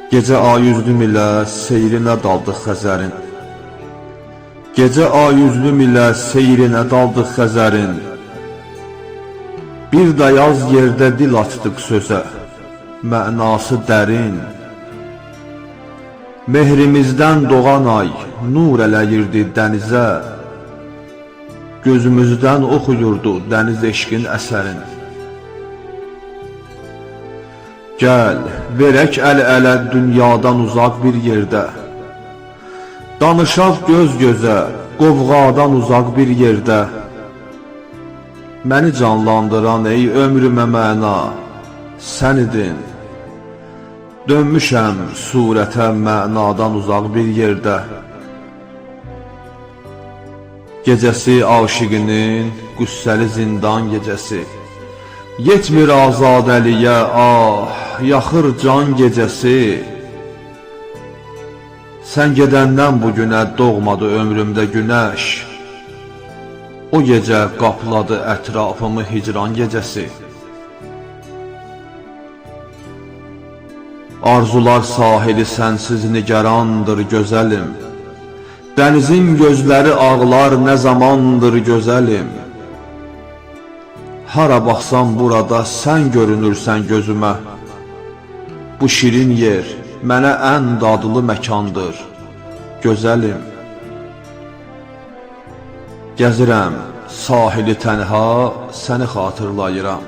Gecə ayüzlüm ilə seyrinə daldıq Xəzərin. Gecə ayüzlüm ilə seyrinə daldıq Xəzərin. Bir də yaz yerdə dil açdıq sözə, mənası dərin. Mehrimizdən doğan ay nur eləyirdi dənizə, gözümüzdən oxuyurdu dəniz eşqin əsərin. Gəl, verək əl-ələ dünyadan uzaq bir yerdə, danışaq göz-gözə, qovğadan uzaq bir yerdə. Məni canlandıran ey ömrümə məna, sən idin. Dönmüşəm surətə mənadan uzaq bir yerdə. Gecəsi aşiqinin qüssəli zindan gecəsi, yetmir azadəliyə, yaxır can gecəsi. Sən gedəndən bugünə doğmadı ömrümdə günəş, o gecə qapladı ətrafımı hicran gecəsi. Arzular sahili sənsiz nigarandır gözəlim, dənizin gözləri ağlar nə zamandır gözəlim. Hara baxsam burada sən görünürsən gözümə, bu şirin yer mənə ən dadlı məkandır gözəlim. Gəzirəm sahili tənha, səni xatırlayıram,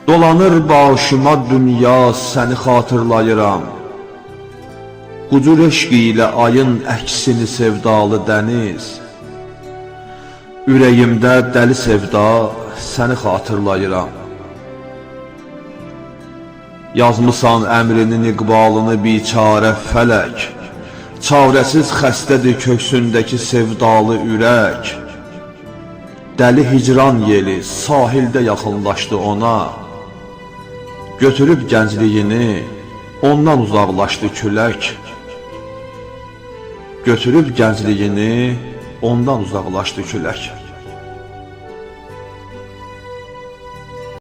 dolanır başıma dünya, səni xatırlayıram. Qucur eşqi ilə ayın əksini sevdalı dəniz, ürəyimdə dəli sevda, səni xatırlayıram. Yazmısan əmrinin iqbalını biçarə fələk, çarəsiz xəstədir köksündəki sevdalı ürək. Dəli hicran yeli sahildə yaxınlaşdı ona, götürüb gəncliyini ondan uzaqlaşdı külək. Götürüb gəncliyini ondan uzaqlaşdı külək.